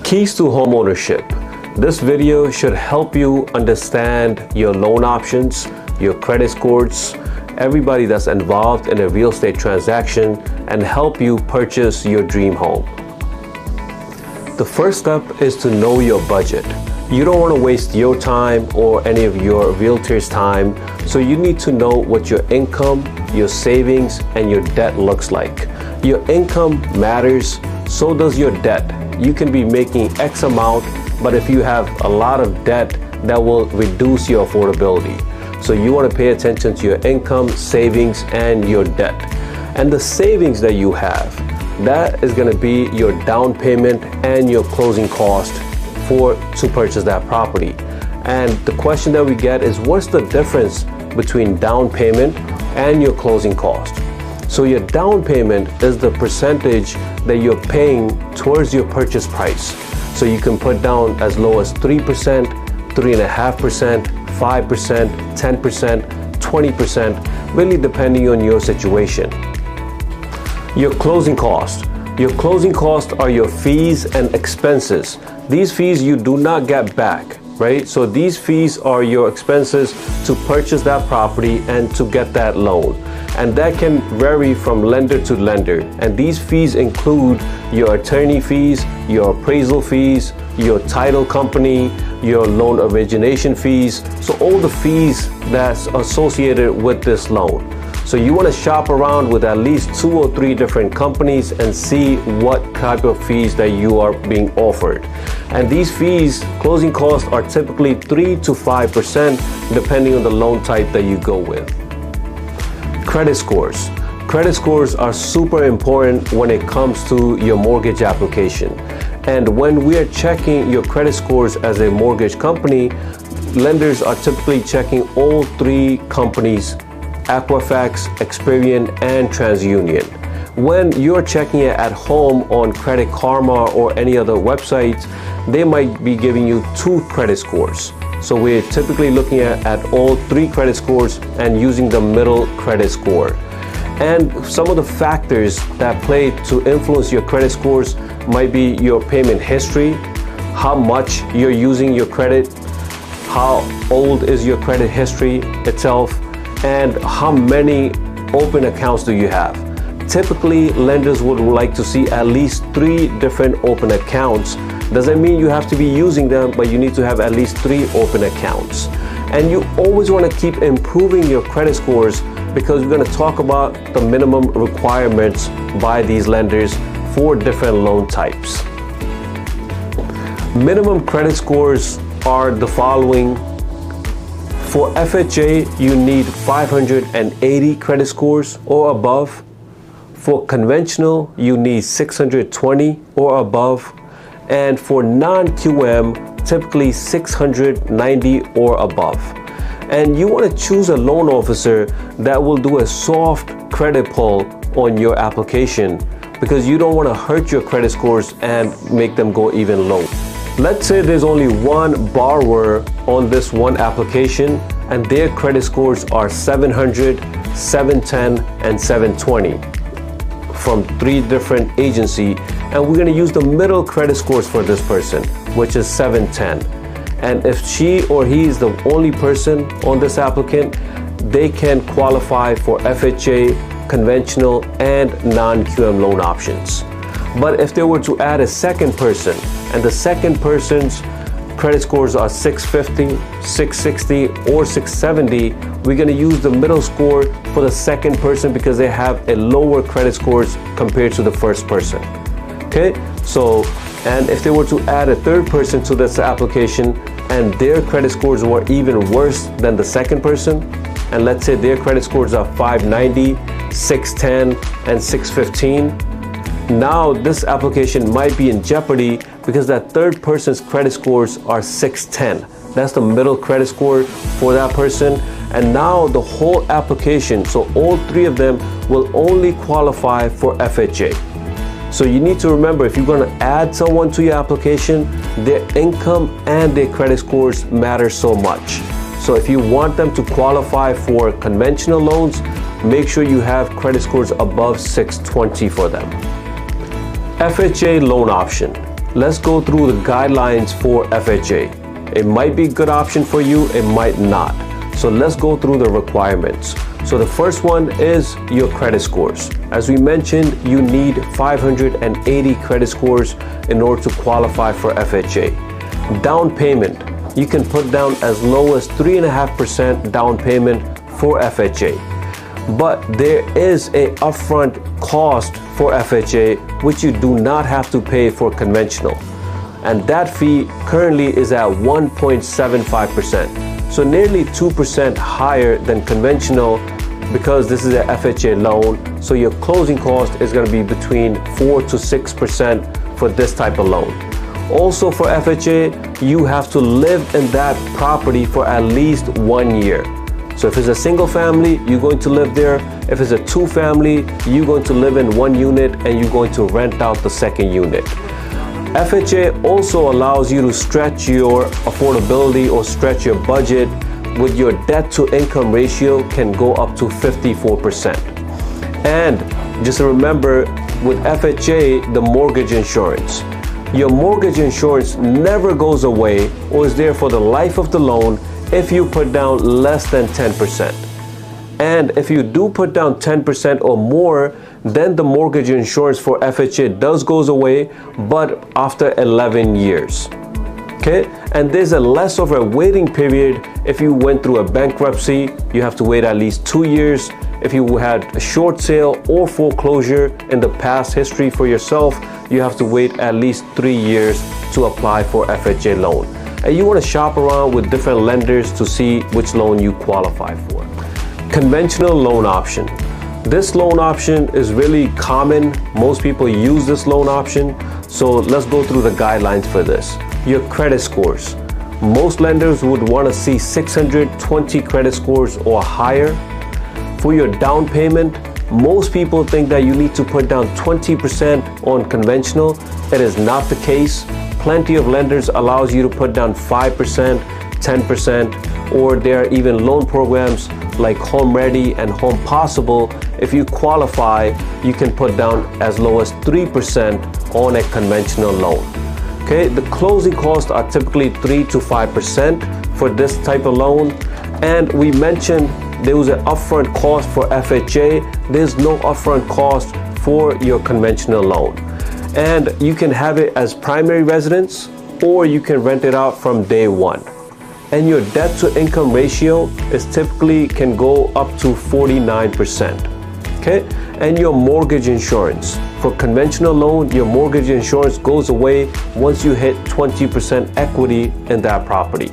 Keys to homeownership. This video should help you understand your loan options, your credit scores, everybody that's involved in a real estate transaction, and help you purchase your dream home. The first step is to know your budget. You don't want to waste your time or any of your realtor's time, so you need to know what your income, your savings, and your debt looks like. Your income matters, so does your debt. You can be making X amount, but if you have a lot of debt, that will reduce your affordability. So you want to pay attention to your income, savings, and your debt. And the savings that you have, that is going to be your down payment and your closing cost to purchase that property. And the question that we get is, what's the difference between down payment and your closing cost? So your down payment is the percentage that you're paying towards your purchase price. So you can put down as low as 3%, 3.5%, 5%, 10%, 20%, really depending on your situation. Your closing cost. Your closing costs are your fees and expenses. These fees you do not get back, right? So these fees are your expenses to purchase that property and to get that loan. And that can vary from lender to lender. And these fees include your attorney fees, your appraisal fees, your title company, your loan origination fees. So all the fees that's associated with this loan. So you want to shop around with at least 2 or 3 different companies and see what type of fees that you are being offered. And these fees, closing costs, are typically 3 to 5% depending on the loan type that you go with. Credit scores. Credit scores are super important when it comes to your mortgage application. And when we are checking your credit scores as a mortgage company, lenders are typically checking all 3 companies: Equifax, Experian, and TransUnion. When you're checking it at home on Credit Karma or any other websites, they might be giving you 2 credit scores. So we're typically looking at all 3 credit scores and using the middle credit score. And some of the factors that play to influence your credit scores might be your payment history, how much you're using your credit, how old is your credit history itself, and how many open accounts do you have. Typically, lenders would like to see at least 3 different open accounts. Doesn't mean you have to be using them, but you need to have at least 3 open accounts. And you always want to keep improving your credit scores, because we're going to talk about the minimum requirements by these lenders for different loan types. Minimum credit scores are the following. For FHA, you need 580 credit scores or above. For conventional, you need 620 or above. And for non-QM, typically 690 or above. And you want to choose a loan officer that will do a soft credit pull on your application, because you don't want to hurt your credit scores and make them go even low. Let's say there's only one borrower on this one application and their credit scores are 700, 710, and 720 from 3 different agencies, and we're going to use the middle credit scores for this person, which is 710. And if she or he is the only person on this applicant, they can qualify for FHA, conventional, and non-QM loan options. But if they were to add a second person, and the second person's credit scores are 650, 660, or 670, we're going to use the middle score for the second person because they have a lower credit scores compared to the first person. Okay, so, and if they were to add a third person to this application and their credit scores were even worse than the second person, and let's say their credit scores are 590, 610, and 615, now this application might be in jeopardy because that third person's credit scores are 610. That's the middle credit score for that person. And now the whole application, so all 3 of them, will only qualify for FHA. So you need to remember, if you're going to add someone to your application, their income and their credit scores matter so much. So if you want them to qualify for conventional loans, make sure you have credit scores above 620 for them. FHA loan option. let's go through the guidelines for FHA. It might be a good option for you, it might not. So let's go through the requirements. So the first one is your credit scores. As we mentioned, you need 580 credit scores in order to qualify for FHA. Down payment, you can put down as low as 3.5% down payment for FHA. But there is a upfront cost for FHA which you do not have to pay for conventional. And that fee currently is at 1.75%. So nearly 2% higher than conventional because this is an FHA loan. So your closing cost is going to be between 4 to 6% for this type of loan. Also for FHA, you have to live in that property for at least 1 year. So if it's a single family, you're going to live there. If it's a two family, you're going to live in one unit and you're going to rent out the second unit. FHA also allows you to stretch your affordability or stretch your budget with your debt to income ratio can go up to 54%. And just remember with FHA, the mortgage insurance. Your mortgage insurance never goes away or is there for the life of the loan if you put down less than 10%. And if you do put down 10% or more, then the mortgage insurance for FHA does goes away, but after 11 years. Okay, and there's a less of a waiting period. If you went through a bankruptcy, you have to wait at least 2 years. If you had a short sale or foreclosure in the past history for yourself, you have to wait at least 3 years to apply for FHA loan. And you want to shop around with different lenders to see which loan you qualify for. Conventional loan option. This loan option is really common. Most people use this loan option. So let's go through the guidelines for this. Your credit scores. Most lenders would want to see 620 credit scores or higher. For your down payment, most people think that you need to put down 20% on conventional. It is not the case. Plenty of lenders allows you to put down 5%, 10%, or there are even loan programs like Home Ready and Home Possible. If you qualify, you can put down as low as 3% on a conventional loan. Okay, the closing costs are typically 3 to 5% for this type of loan. And we mentioned there was an upfront cost for FHA. There's no upfront cost for your conventional loan. And you can have it as primary residence or you can rent it out from day one. And your debt to income ratio is typically can go up to 49%. Okay, and your mortgage insurance. For conventional loan, your mortgage insurance goes away once you hit 20% equity in that property.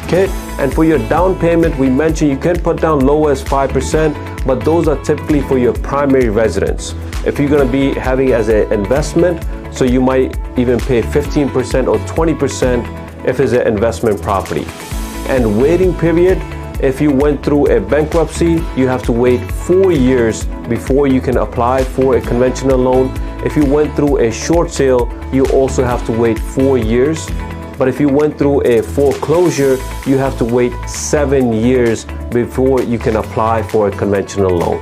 Okay, and for your down payment, we mentioned you can put down low as 5%, but those are typically for your primary residence. If you're going to be having as an investment, so you might even pay 15% or 20% if it's an investment property. And waiting period, if you went through a bankruptcy, you have to wait 4 years before you can apply for a conventional loan. If you went through a short sale, you also have to wait 4 years. But if you went through a foreclosure, you have to wait 7 years before you can apply for a conventional loan.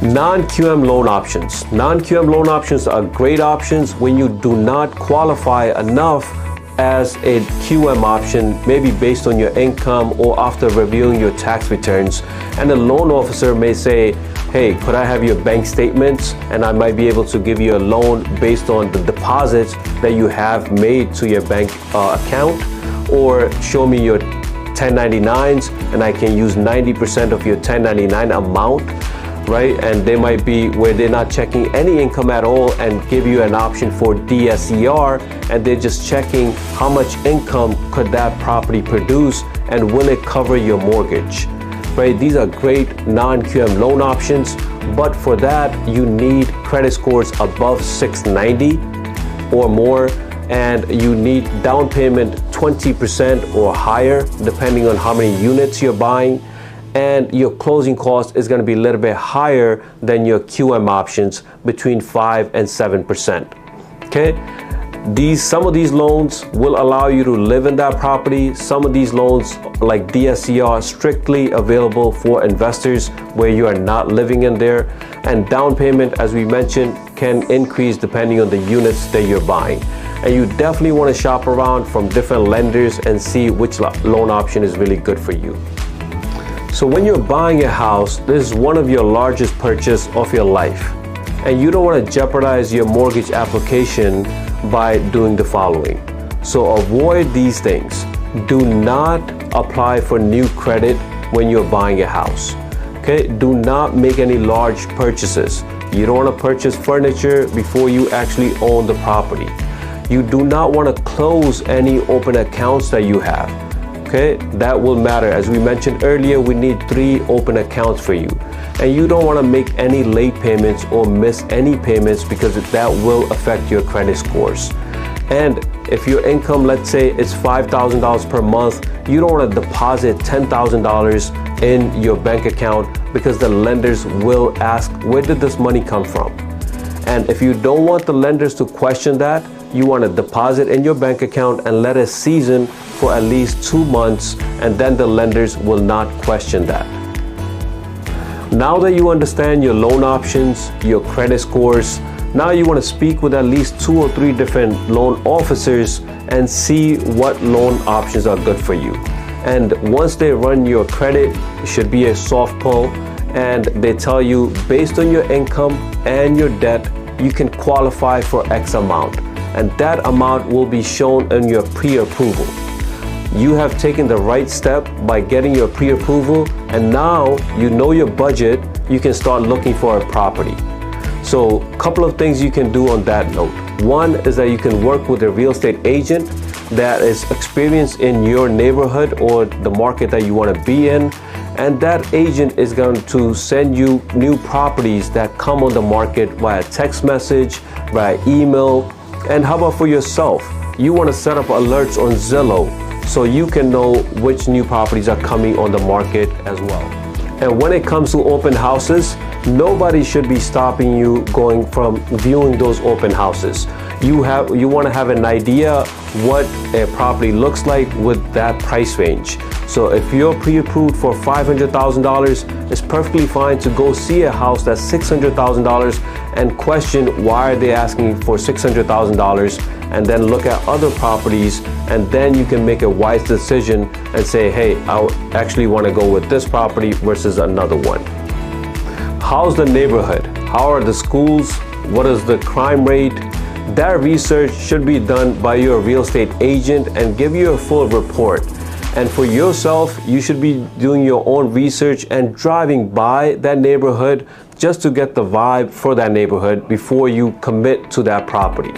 Non-QM loan options. Non-QM loan options are great options when you do not qualify enough as a QM option, maybe based on your income or after reviewing your tax returns. And the loan officer may say, hey, could I have your bank statements? And I might be able to give you a loan based on the deposits that you have made to your bank account, or show me your 1099s and I can use 90% of your 1099 amount. Right? And they might be where they're not checking any income at all and give you an option for DSCR, and they're just checking how much income could that property produce and will it cover your mortgage. Right? These are great non-QM loan options, but for that you need credit scores above 690 or more, and you need down payment 20% or higher depending on how many units you're buying. And your closing cost is going to be a little bit higher than your QM options, between 5 and 7%. Okay, some of these loans will allow you to live in that property. Some of these loans, like DSCR, are strictly available for investors where you are not living in there. And down payment, as we mentioned, can increase depending on the units that you're buying. And you definitely want to shop around from different lenders and see which loan option is really good for you. So when you're buying a house, this is one of your largest purchases of your life. And you don't want to jeopardize your mortgage application by doing the following. So avoid these things. Do not apply for new credit when you're buying a house. Okay? Do not make any large purchases. You don't want to purchase furniture before you actually own the property. You do not want to close any open accounts that you have. Okay, that will matter. As we mentioned earlier, we need 3 open accounts for you. And you don't want to make any late payments or miss any payments because that will affect your credit scores. And if your income, let's say it's $5,000 per month, you don't want to deposit $10,000 in your bank account because the lenders will ask, where did this money come from? And if you don't want the lenders to question that, you want to deposit in your bank account and let it season for at least 2 months, and then the lenders will not question that. Now that you understand your loan options, your credit scores, now you want to speak with at least 2 or 3 different loan officers and see what loan options are good for you. And once they run your credit, it should be a soft pull, and they tell you based on your income and your debt, you can qualify for X amount. And that amount will be shown in your pre-approval. You have taken the right step by getting your pre-approval, and now you know your budget, you can start looking for a property. So a couple of things you can do on that note. One is that you can work with a real estate agent that is experienced in your neighborhood or the market that you want to be in, and that agent is going to send you new properties that come on the market via text message, via email. And how about for yourself? You want to set up alerts on Zillow so you can know which new properties are coming on the market as well. And when it comes to open houses, nobody should be stopping you going from viewing those open houses. You want to have an idea what a property looks like with that price range. So if you're pre-approved for $500,000, it's perfectly fine to go see a house that's $600,000 and question why are they asking for $600,000, and then look at other properties, and then you can make a wise decision and say, hey, I actually want to go with this property versus another one. How's the neighborhood? How are the schools? What is the crime rate? That research should be done by your real estate agent and give you a full report. And for yourself, you should be doing your own research and driving by that neighborhood just to get the vibe for that neighborhood before you commit to that property.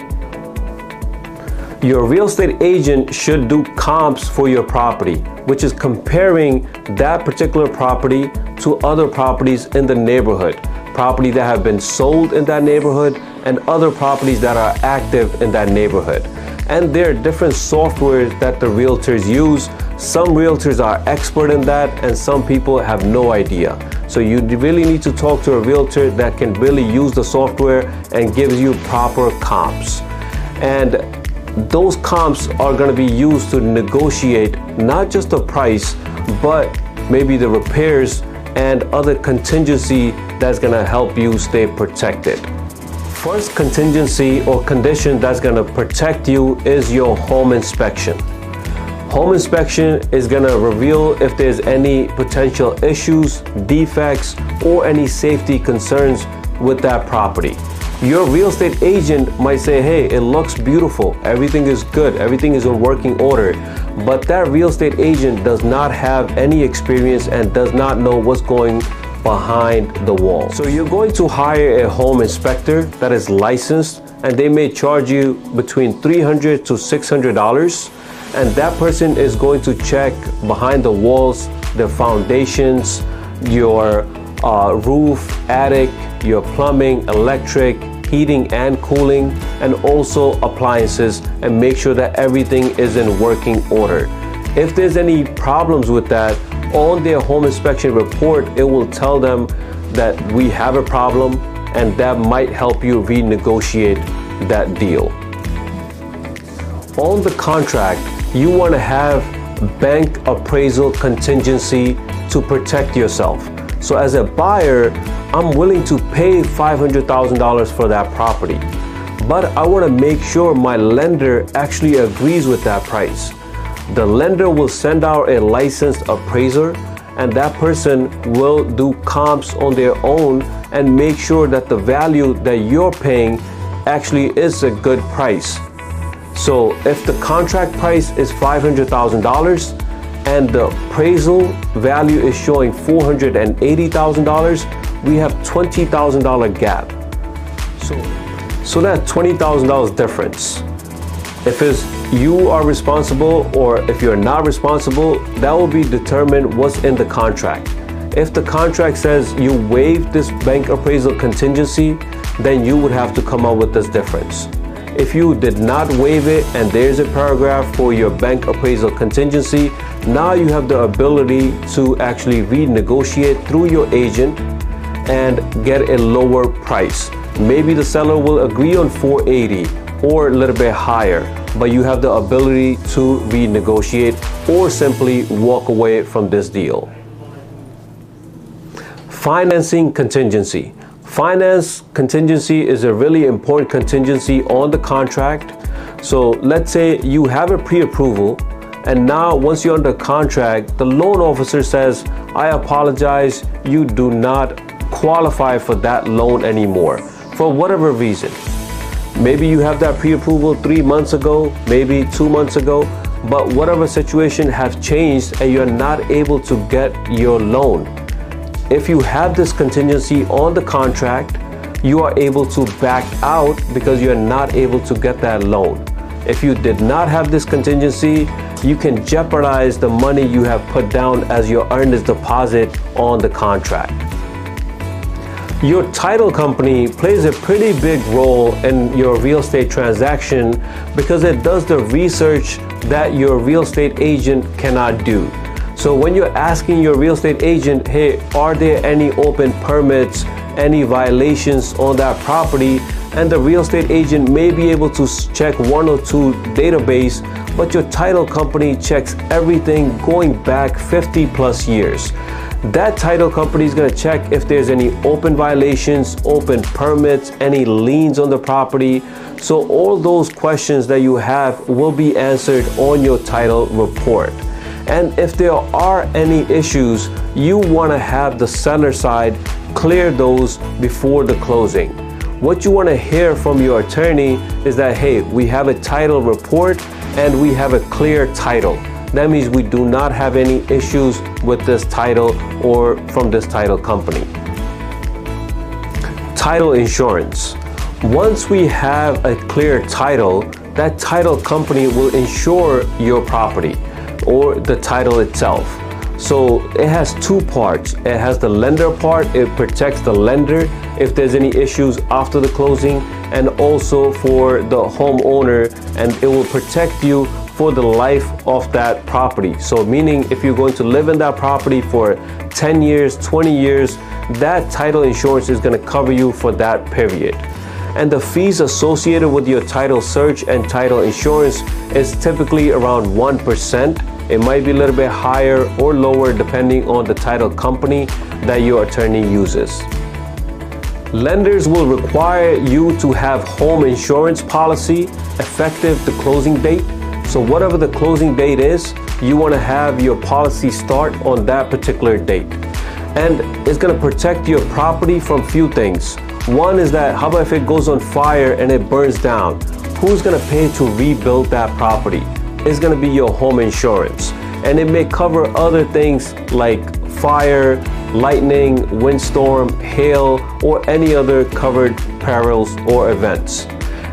Your real estate agent should do comps for your property, which is comparing that particular property to other properties in the neighborhood, properties that have been sold in that neighborhood and other properties that are active in that neighborhood. And there are different softwares that the realtors use. Some realtors are expert in that and some people have no idea. So you really need to talk to a realtor that can really use the software and gives you proper comps. And those comps are going to be used to negotiate not just the price, but maybe the repairs and other contingency that's going to help you stay protected. First contingency or condition that's going to protect you is your home inspection. Home inspection is going to reveal if there's any potential issues, defects, or any safety concerns with that property. Your real estate agent might say, hey, it looks beautiful, everything is good, everything is in working order, but that real estate agent does not have any experience and does not know what's going behind the wall. So you're going to hire a home inspector that is licensed, and they may charge you between $300 to $600, and that person is going to check behind the walls, the foundations, your roof, attic, your plumbing, electric, heating and cooling, and also appliances, and make sure that everything is in working order. If there's any problems with that, on their home inspection report, it will tell them that we have a problem, and that might help you renegotiate that deal. On the contract, you want to have bank appraisal contingency to protect yourself. So as a buyer, I'm willing to pay $500,000 for that property, but I want to make sure my lender actually agrees with that price. The lender will send out a licensed appraiser, and that person will do comps on their own and make sure that the value that you're paying actually is a good price. So if the contract price is $500,000 and the appraisal value is showing $480,000, we have $20,000 gap. So that $20,000 difference. If it's you are responsible or if you're not responsible, that will be determined what's in the contract. If the contract says you waive this bank appraisal contingency, then you would have to come up with this difference. If you did not waive it and there's a paragraph for your bank appraisal contingency, now you have the ability to actually renegotiate through your agent and get a lower price. Maybe the seller will agree on $480 or a little bit higher, but you have the ability to renegotiate or simply walk away from this deal. Financing contingency. Finance contingency is a really important contingency on the contract. So let's say you have a pre-approval, and now once you're under contract, the loan officer says, I apologize, you do not qualify for that loan anymore for whatever reason. Maybe you have that pre-approval 3 months ago, maybe 2 months ago, but whatever situation has changed and you're not able to get your loan. If you have this contingency on the contract, you are able to back out because you're not able to get that loan. If you did not have this contingency, you can jeopardize the money you have put down as your earnest deposit on the contract. Your title company plays a pretty big role in your real estate transaction because it does the research that your real estate agent cannot do. So when you're asking your real estate agent, hey, are there any open permits, any violations on that property? And the real estate agent may be able to check 1 or 2 database, but your title company checks everything going back 50 plus years. That title company is going to check if there's any open violations, open permits, any liens on the property. So all those questions that you have will be answered on your title report. And if there are any issues, you want to have the seller side clear those before the closing. What you want to hear from your attorney is that, hey, we have a title report and we have a clear title. That means we do not have any issues with this title or from this title company. Title insurance. Once we have a clear title, that title company will insure your property or the title itself. So it has 2 parts. It has the lender part. It protects the lender if there's any issues after the closing, and also for the homeowner, and it will protect you for the life of that property. So meaning if you're going to live in that property for 10 years, 20 years, that title insurance is going to cover you for that period. And the fees associated with your title search and title insurance is typically around 1%. It might be a little bit higher or lower depending on the title company that your attorney uses. Lenders will require you to have home insurance policy effective the closing date. So whatever the closing date is, you want to have your policy start on that particular date. And it's going to protect your property from few things. One is that, how about if it goes on fire and it burns down? Who's going to pay to rebuild that property? It's going to be your home insurance. And it may cover other things like fire, lightning, windstorm, hail, or any other covered perils or events.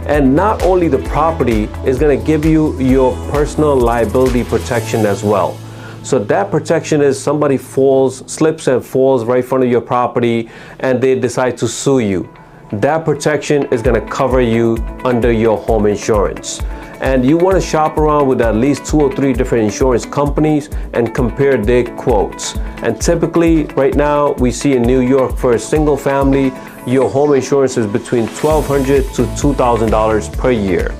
And not only the property is going to give you your personal liability protection as well. So that protection is somebody slips and falls right in front of your property and they decide to sue you. That protection is going to cover you under your home insurance. And you want to shop around with at least 2 or 3 different insurance companies and compare their quotes. And typically right now we see in New York for a single family, your home insurance is between $1,200 to $2,000 per year.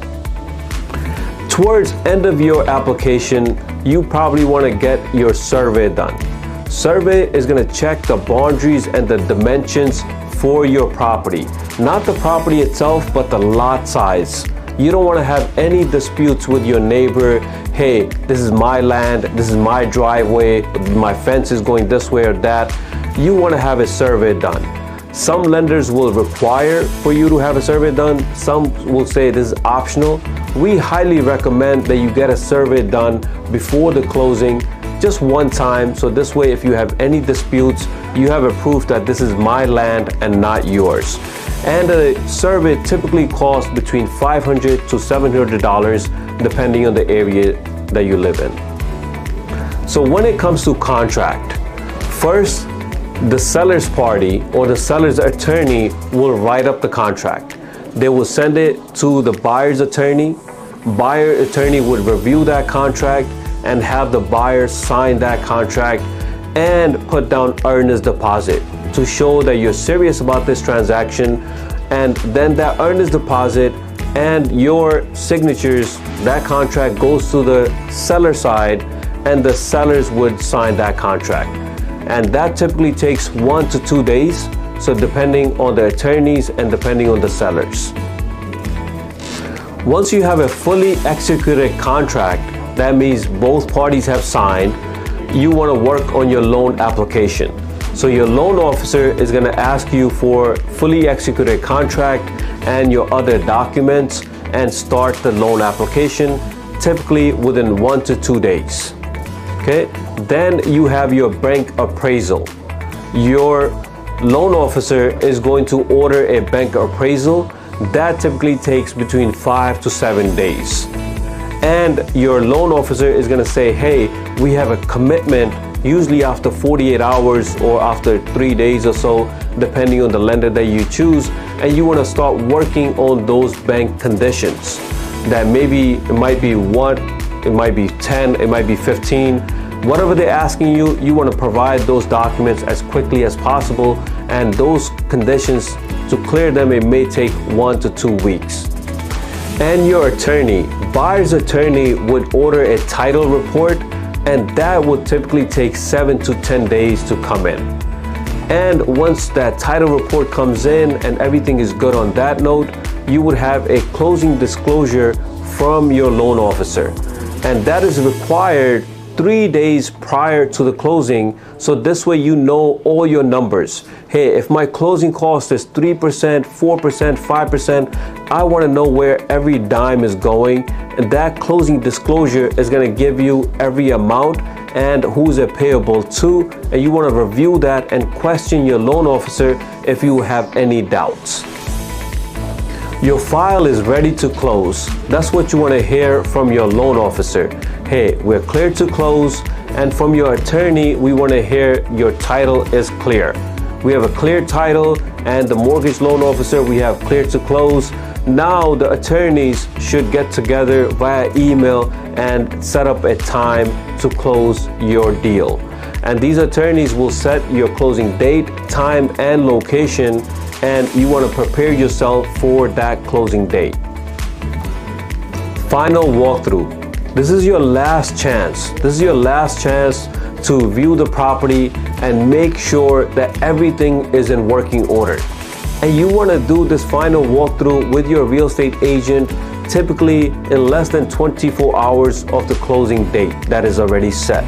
Towards end of your application, you probably want to get your survey done. Survey is going to check the boundaries and the dimensions for your property. Not the property itself, but the lot size. You don't want to have any disputes with your neighbor. Hey, this is my land, this is my driveway, my fence is going this way or that. You want to have a survey done. Some lenders will require for you to have a survey done. Some will say this is optional. We highly recommend that you get a survey done before the closing, just one time. So this way, if you have any disputes, you have a proof that this is my land and not yours. And a survey typically costs between $500 to $700 depending on the area that you live in. So when it comes to contract, first, the seller's party or the seller's attorney will write up the contract. They will send it to the buyer's attorney. Buyer attorney would review that contract and have the buyer sign that contract and put down earnest deposit to show that you're serious about this transaction. And then that earnest deposit and your signatures, that contract goes to the seller side and the sellers would sign that contract. And that typically takes 1 to 2 days. So depending on the attorneys and depending on the sellers. Once you have a fully executed contract, that means both parties have signed, you want to work on your loan application. So your loan officer is going to ask you for fully executed contract and your other documents and start the loan application, typically within 1 to 2 days. Okay, then you have your bank appraisal. Your loan officer is going to order a bank appraisal. That typically takes between 5 to 7 days. And your loan officer is going to say, hey, we have a commitment, usually after 48 hours or after 3 days or so, depending on the lender that you choose, and you want to start working on those bank conditions. That maybe it might be 1, it might be 10, it might be 15. Whatever they're asking you, you want to provide those documents as quickly as possible, and those conditions, to clear them, it may take 1 to 2 weeks. And your attorney, buyer's attorney, would order a title report, and that would typically take 7 to 10 days to come in. And once that title report comes in and everything is good on that note, you would have a closing disclosure from your loan officer. And that is required 3 days prior to the closing, so this way you know all your numbers. Hey, if my closing cost is 3%, 4%, 5%, I want to know where every dime is going, and that closing disclosure is going to give you every amount and who's it payable to, and you want to review that and question your loan officer if you have any doubts. Your file is ready to close. That's what you want to hear from your loan officer. Hey, we're clear to close. And from your attorney, we want to hear your title is clear. We have a clear title, and the mortgage loan officer, we have clear to close. Now the attorneys should get together via email and set up a time to close your deal. And these attorneys will set your closing date, time, and location, and you want to prepare yourself for that closing date. Final walkthrough. This is your last chance. This is your last chance to view the property and make sure that everything is in working order. And you want to do this final walkthrough with your real estate agent, typically in less than 24 hours of the closing date that is already set.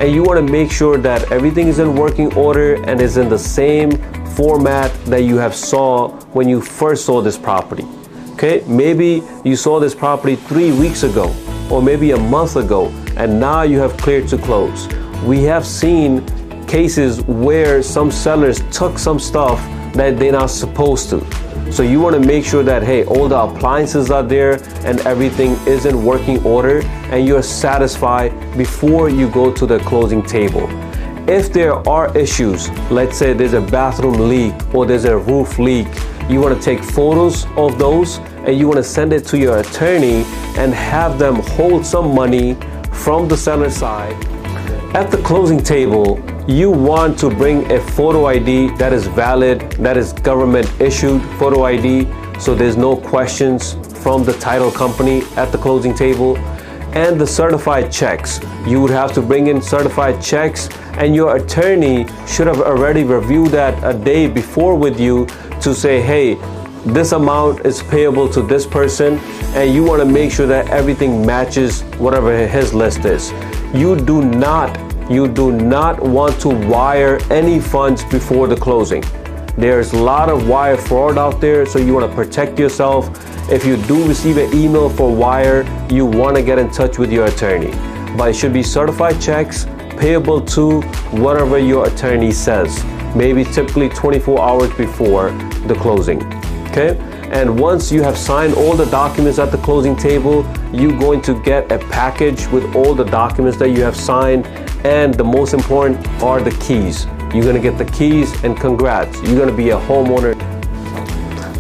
And you want to make sure that everything is in working order and is in the same format that you have saw when you first saw this property. Okay, maybe you saw this property 3 weeks ago or maybe a month ago, and now you have cleared to close. We have seen cases where some sellers took some stuff that they're not supposed to. So you want to make sure that, hey, all the appliances are there and everything is in working order and you're satisfied before you go to the closing table. If there are issues, let's say there's a bathroom leak or there's a roof leak, you want to take photos of those and you want to send it to your attorney and have them hold some money from the seller side. At the closing table, you want to bring a photo ID that is valid, that is government issued photo ID, so there's no questions from the title company at the closing table. And the certified checks. You would have to bring in certified checks and your attorney should have already reviewed that a day before with you to say, hey, this amount is payable to this person, and you want to make sure that everything matches whatever his list is. You do not want to wire any funds before the closing. There's a lot of wire fraud out there, so you want to protect yourself. If you do receive an email for wire, you want to get in touch with your attorney. But it should be certified checks payable to whatever your attorney says, maybe typically 24 hours before the closing. Okay? And once you have signed all the documents at the closing table, you're going to get a package with all the documents that you have signed, and the most important are the keys. You're going to get the keys, and congrats, you're going to be a homeowner.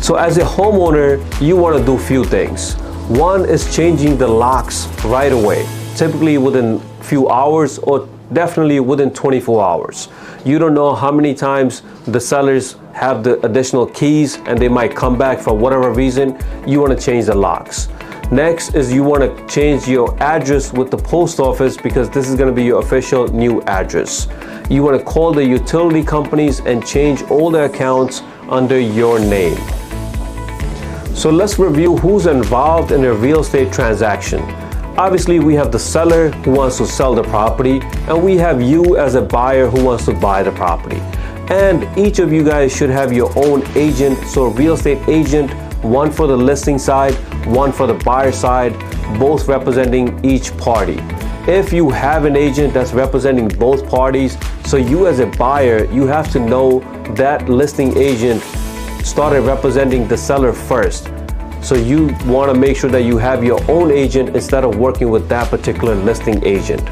So as a homeowner, you want to do a few things. One is changing the locks right away, typically within a few hours or definitely within 24 hours. You don't know how many times the sellers have the additional keys and they might come back for whatever reason. You want to change the locks. Next is you want to change your address with the post office, because this is going to be your official new address. You want to call the utility companies and change all the accounts under your name. So let's review who's involved in a real estate transaction. Obviously, we have the seller who wants to sell the property, and we have you as a buyer who wants to buy the property. And each of you guys should have your own agent. So real estate agent, one for the listing side, one for the buyer side, both representing each party. If you have an agent that's representing both parties, so you as a buyer, you have to know that listing agent started representing the seller first. So you want to make sure that you have your own agent instead of working with that particular listing agent.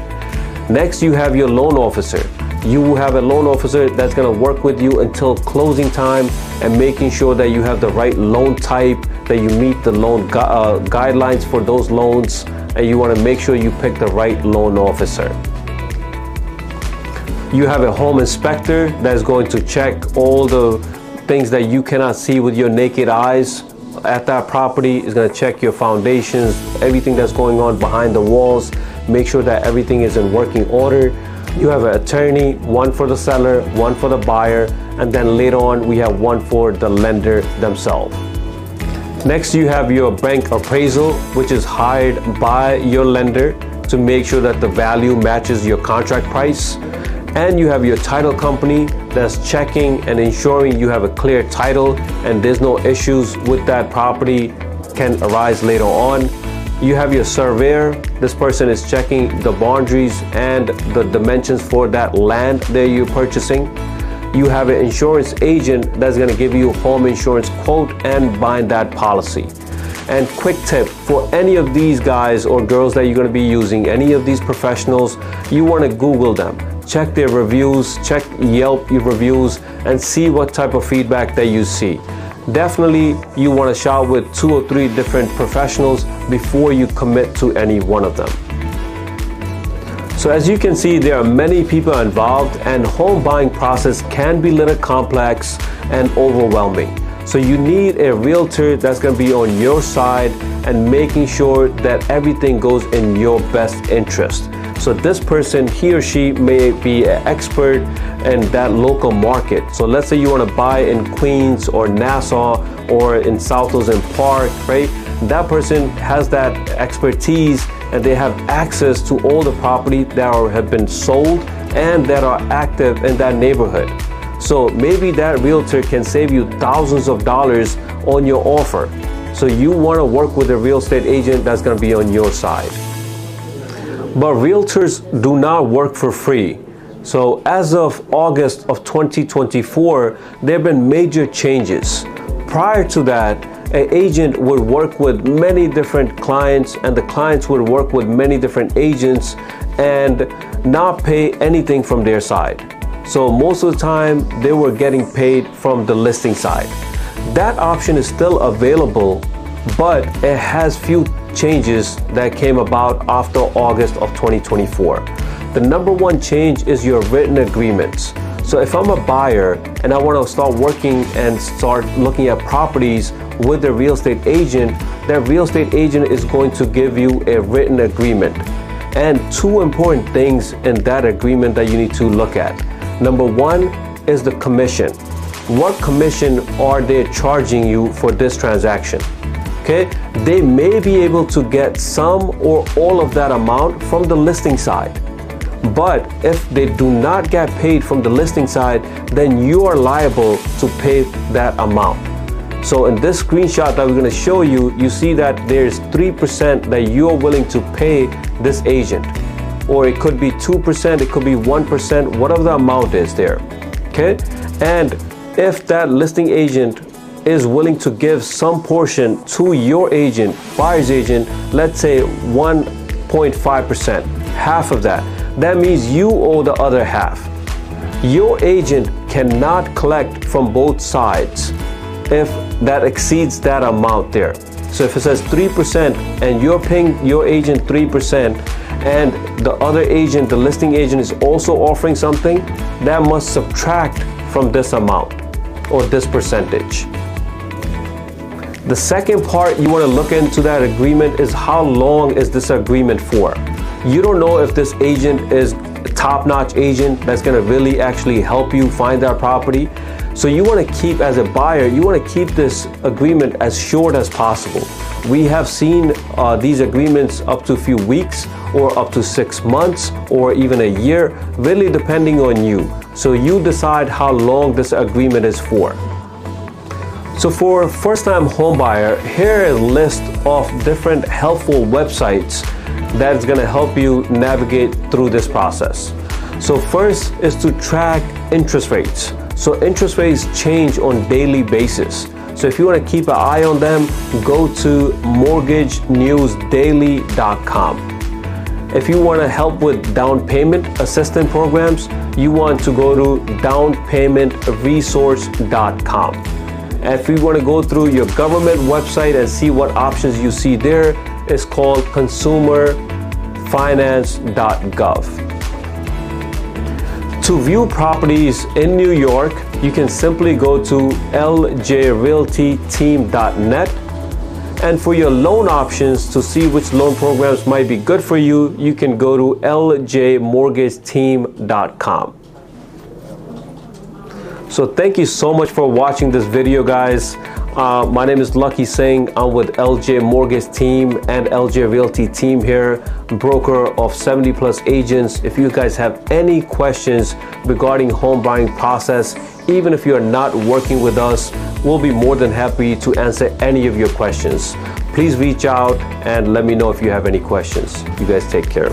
Next, you have your loan officer. You will have a loan officer that's going to work with you until closing time and making sure that you have the right loan type, that you meet the loan guidelines for those loans, and you want to make sure you pick the right loan officer. You have a home inspector that's going to check all the things that you cannot see with your naked eyes at that property. Is going to check your foundations, everything that's going on behind the walls, make sure that everything is in working order. You have an attorney, one for the seller, one for the buyer, and then later on we have one for the lender themselves. Next, you have your bank appraisal, which is hired by your lender to make sure that the value matches your contract price. And you have your title company that's checking and ensuring you have a clear title and there's no issues with that property can arise later on. You have your surveyor. This person is checking the boundaries and the dimensions for that land that you're purchasing. You have an insurance agent that's going to give you home insurance quote and bind that policy. And quick tip for any of these guys or girls that you're going to be using, any of these professionals, you want to Google them. Check their reviews, check Yelp reviews, and see what type of feedback that you see. Definitely, you want to shop with 2 or 3 different professionals before you commit to any one of them. So as you can see, there are many people involved, and home buying process can be a little complex and overwhelming. So you need a realtor that's going to be on your side and making sure that everything goes in your best interest. So this person, he or she may be an expert in that local market. So let's say you want to buy in Queens or Nassau or in South Ocean Park, right? That person has that expertise and they have access to all the property that have been sold and that are active in that neighborhood. So maybe that realtor can save you thousands of dollars on your offer. So you want to work with a real estate agent that's going to be on your side. But realtors do not work for free. So as of August of 2024, there have been major changes. Prior to that, an agent would work with many different clients, and the clients would work with many different agents and not pay anything from their side. So most of the time, they were getting paid from the listing side. That option is still available, but it has few changes that came about after August of 2024. The number one change is your written agreements. So if I'm a buyer and I want to start working and start looking at properties with a real estate agent, that real estate agent is going to give you a written agreement. And two important things in that agreement that you need to look at. Number one is the commission. What commission are they charging you for this transaction? Okay, they may be able to get some or all of that amount from the listing side. But if they do not get paid from the listing side, then you are liable to pay that amount. So in this screenshot that we're going to show you, you see that there's 3% that you're willing to pay this agent. Or it could be 2%, it could be 1%, whatever the amount is there. Okay? And if that listing agent is willing to give some portion to your agent, buyer's agent, let's say 1.5%, half of that, that means you owe the other half. Your agent cannot collect from both sides if that exceeds that amount there. So if it says 3% and you're paying your agent 3% and the other agent, the listing agent, is also offering something, that must subtract from this amount or this percentage. The second part you want to look into that agreement is how long is this agreement for. You don't know if this agent is a top-notch agent that's going to really actually help you find that property. So you want to keep, as a buyer, you want to keep this agreement as short as possible. We have seen these agreements up to a few weeks or up to 6 months or even a year, really depending on you. So you decide how long this agreement is for. So for a first-time home buyer, here is a list of different helpful websites that's going to help you navigate through this process. So first is to track interest rates. So interest rates change on daily basis. So if you want to keep an eye on them, go to mortgagenewsdaily.com. If you want to help with down payment assistance programs, you want to go to downpaymentresource.com. And if you want to go through your government website and see what options you see there, it's called consumerfinance.gov. To view properties in New York, you can simply go to ljrealtyteam.net. And for your loan options, to see which loan programs might be good for you, you can go to ljmortgageteam.com. So thank you so much for watching this video, guys. My name is Lucky Singh. I'm with LJ Mortgage Team and LJ Realty Team here, broker of 70 plus agents. If you guys have any questions regarding home buying process, even if you're not working with us, we'll be more than happy to answer any of your questions. Please reach out and let me know if you have any questions. You guys take care.